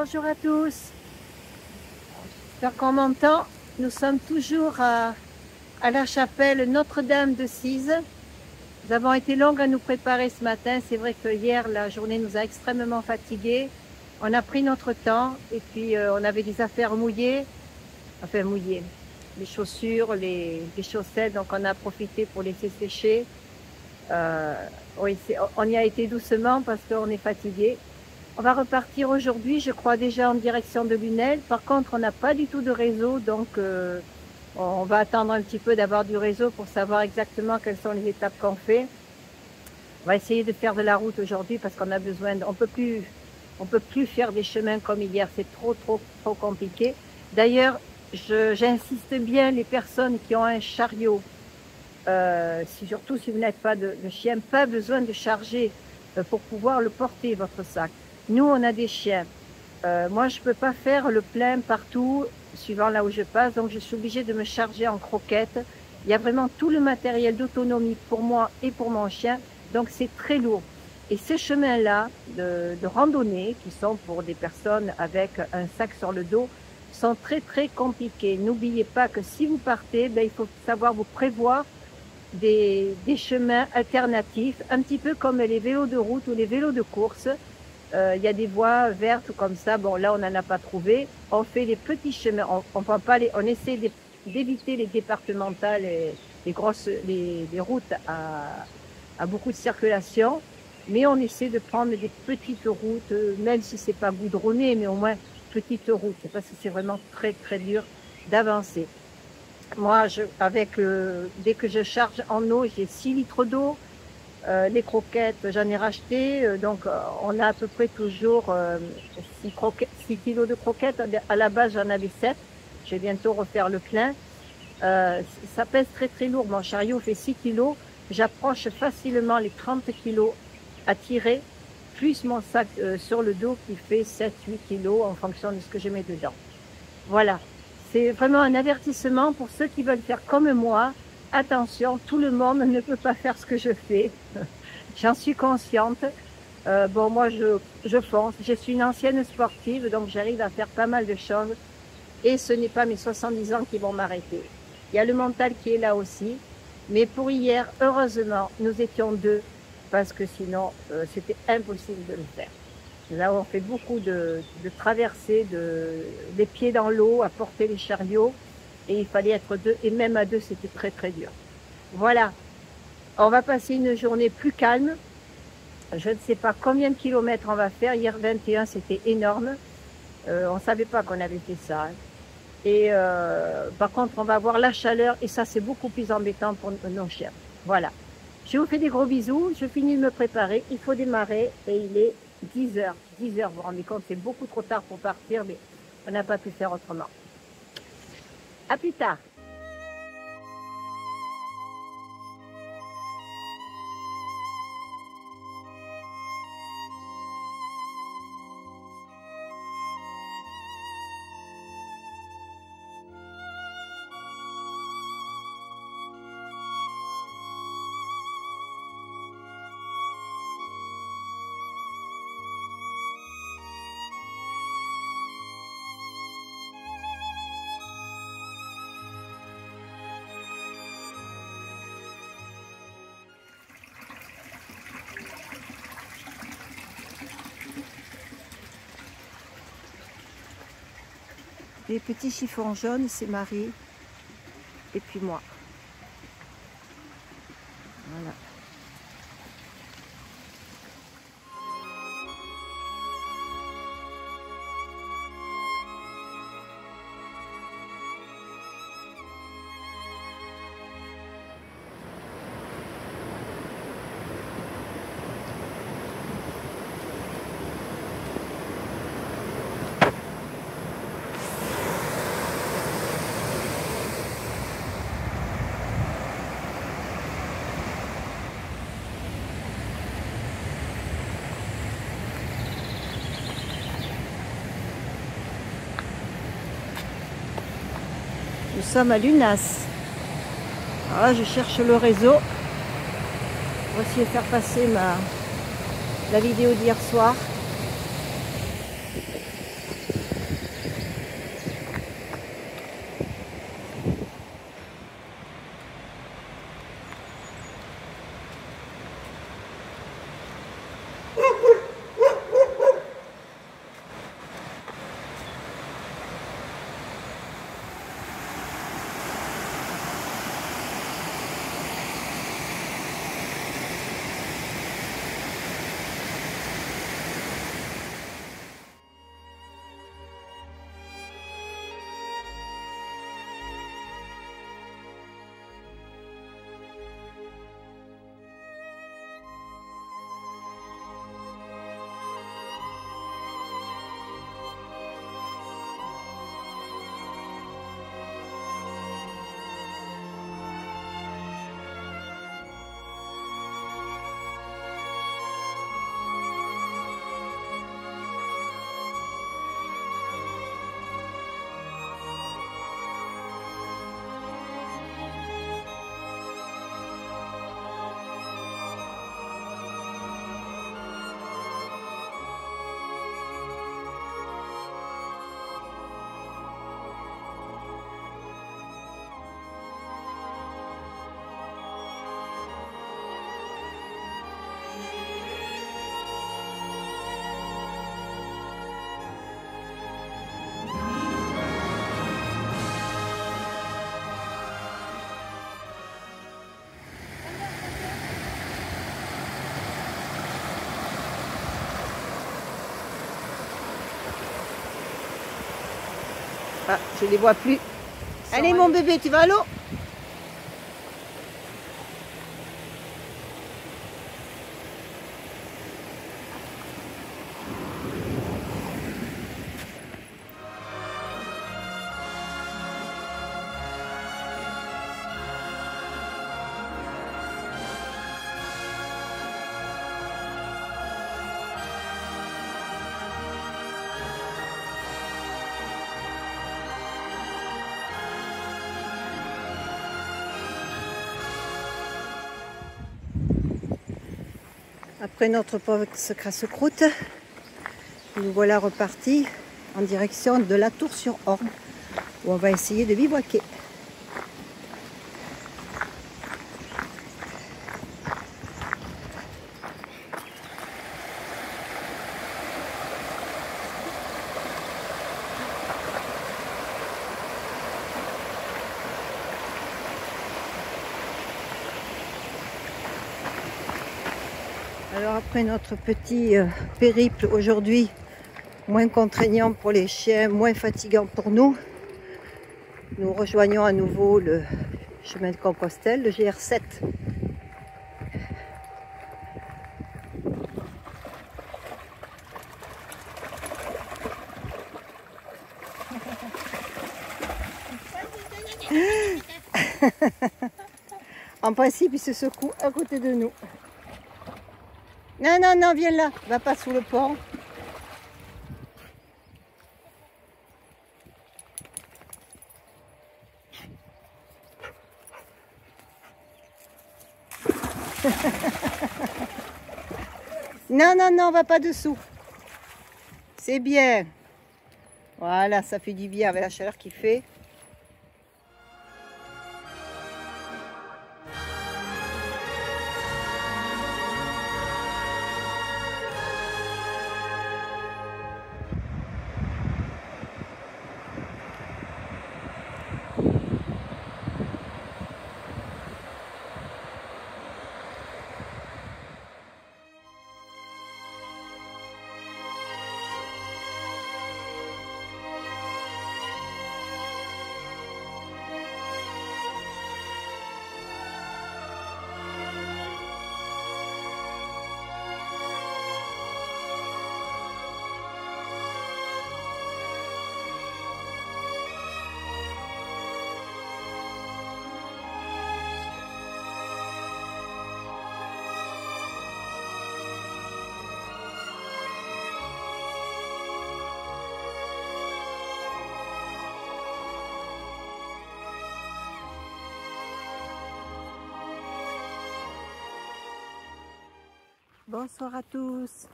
Bonjour à tous. J'espère qu'on m'entend. Nous sommes toujours à la chapelle Notre-Dame de Cise. Nous avons été longues à nous préparer ce matin. C'est vrai que hier, la journée nous a extrêmement fatigués. On a pris notre temps et puis on avait des affaires mouillées. Enfin mouillées. Les chaussures, les chaussettes. Donc on a profité pour laisser sécher. Oui, on y a été doucement parce qu'on est fatigué. On va repartir aujourd'hui, je crois, déjà en direction de Lunel. Par contre, on n'a pas du tout de réseau, donc on va attendre un petit peu d'avoir du réseau pour savoir exactement quelles sont les étapes qu'on fait. On va essayer de faire de la route aujourd'hui parce qu'on a besoin on peut plus faire des chemins comme hier. C'est trop compliqué. D'ailleurs, j'insiste bien, les personnes qui ont un chariot, surtout si vous n'êtes pas de chien, pas besoin de charger pour pouvoir le porter, votre sac. Nous, on a des chiens. Moi, je peux pas faire le plein partout, suivant là où je passe, donc je suis obligée de me charger en croquettes. Il y a vraiment tout le matériel d'autonomie pour moi et pour mon chien, donc c'est très lourd. Et ces chemins-là de randonnée, qui sont pour des personnes avec un sac sur le dos, sont très compliqués. N'oubliez pas que si vous partez, il faut savoir vous prévoir des chemins alternatifs, un petit peu comme les vélos de route ou les vélos de course. Il y a des voies vertes comme ça. Bon, là, on n'en a pas trouvé. On fait les petits chemins. On essaie d'éviter les départementales, les routes à beaucoup de circulation. Mais on essaie de prendre des petites routes, même si c'est pas goudronné, mais au moins petites routes. Parce que c'est vraiment très dur d'avancer. Moi, dès que je charge en eau, j'ai 6 litres d'eau. Les croquettes, j'en ai racheté, donc on a à peu près toujours 6 kilos de croquettes. À la base, j'en avais 7. Je vais bientôt refaire le plein. Ça pèse très lourd. Mon chariot fait 6 kilos. J'approche facilement les 30 kilos à tirer, plus mon sac sur le dos qui fait 7-8 kilos en fonction de ce que je mets dedans. Voilà. C'est vraiment un avertissement pour ceux qui veulent faire comme moi. Attention, tout le monde ne peut pas faire ce que je fais. J'en suis consciente. Bon, moi, je fonce. Je suis une ancienne sportive, donc j'arrive à faire pas mal de choses. Et ce n'est pas mes 70 ans qui vont m'arrêter. Il y a le mental qui est là aussi. Mais pour hier, heureusement, nous étions 2, parce que sinon, c'était impossible de le faire. Nous avons fait beaucoup de traversées, des pieds dans l'eau, à porter les chariots. Et il fallait être 2, et même à 2, c'était très dur. Voilà, on va passer une journée plus calme. Je ne sais pas combien de kilomètres on va faire. Hier 21, c'était énorme. On ne savait pas qu'on avait fait ça. Hein. Et par contre, on va avoir la chaleur, et ça, c'est beaucoup plus embêtant pour nos chiens. Voilà. Je vous fais des gros bisous. Je finis de me préparer. Il faut démarrer, et il est 10h. 10h, vous vous rendez compte, c'est beaucoup trop tard pour partir, mais on n'a pas pu faire autrement. À plus tard. Les petits chiffons jaunes, c'est Marie. Et puis moi. Voilà. Nous sommes à Lunas. Alors là, je cherche le réseau. On va essayer de faire passer la vidéo d'hier soir. Ah, je les vois plus. Allez mon bébé, tu vas à l'eau? Après notre pauvre casse-croûte, nous voilà repartis en direction de la Tour-sur-Orbe, où on va essayer de bivouaquer. Alors après notre petit périple aujourd'hui, moins contraignant pour les chiens, moins fatigant pour nous, nous rejoignons à nouveau le chemin de Compostelle, le GR7. En principe, il se secoue à côté de nous. Non, non, non, viens là, va pas sous le pont. Non, non, non, va pas dessous. C'est bien. Voilà, ça fait du bien avec la chaleur qu'il fait. Bonsoir à tous.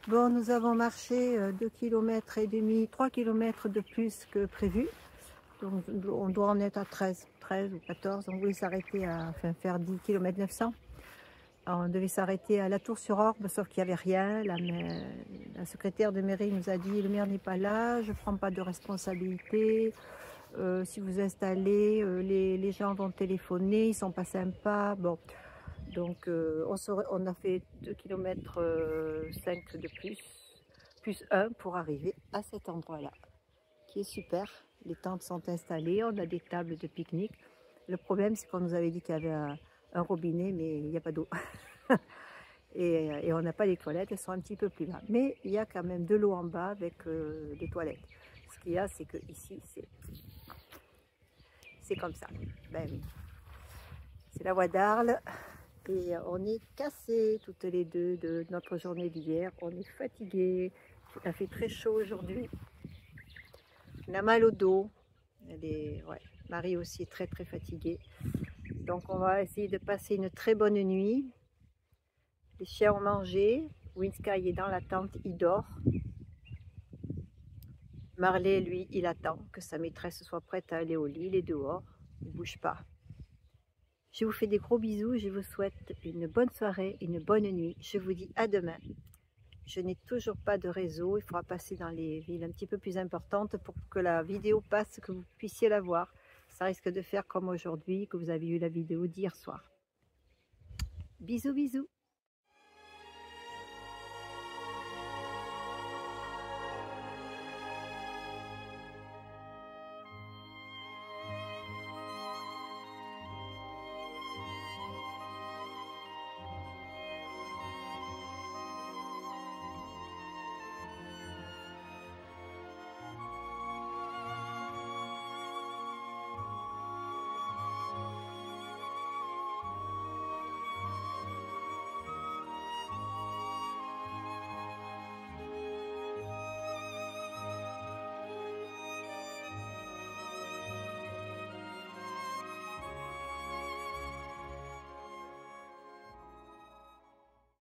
Bon, nous avons marché 2,5 km, 3 km de plus que prévu. Donc, on doit en être à 13 ou 14. On voulait s'arrêter à faire 10 km 900. Alors, on devait s'arrêter à la Tour-sur-Orbe, sauf qu'il n'y avait rien. La secrétaire de mairie nous a dit: le maire n'est pas là, je ne prends pas de responsabilité. Si vous installez, les gens vont téléphoner, ils ne sont pas sympas. Bon. Donc on a fait 2 km 5 de plus 1 pour arriver à cet endroit-là, qui est super. Les tentes sont installées, on a des tables de pique-nique. Le problème, c'est qu'on nous avait dit qu'il y avait un robinet, mais il n'y a pas d'eau. et on n'a pas les toilettes, elles sont un petit peu plus là. Mais il y a quand même de l'eau en bas avec des toilettes. Ce qu'il y a, c'est que ici, c'est comme ça. Ben oui. C'est la voie d'Arles. Et on est cassés toutes les deux de notre journée d'hier. On est fatigués. Il a fait très chaud aujourd'hui. On a mal au dos. Ouais. Marie aussi est très fatiguée. Donc on va essayer de passer une très bonne nuit. Les chiens ont mangé. Winsky est dans la tente, il dort. Marley, lui, il attend que sa maîtresse soit prête à aller au lit. Il est dehors. Il ne bouge pas. Je vous fais des gros bisous, je vous souhaite une bonne soirée, une bonne nuit. Je vous dis à demain. Je n'ai toujours pas de réseau, il faudra passer dans les villes un petit peu plus importantes pour que la vidéo passe, que vous puissiez la voir. Ça risque de faire comme aujourd'hui, que vous avez eu la vidéo d'hier soir. Bisous, bisous.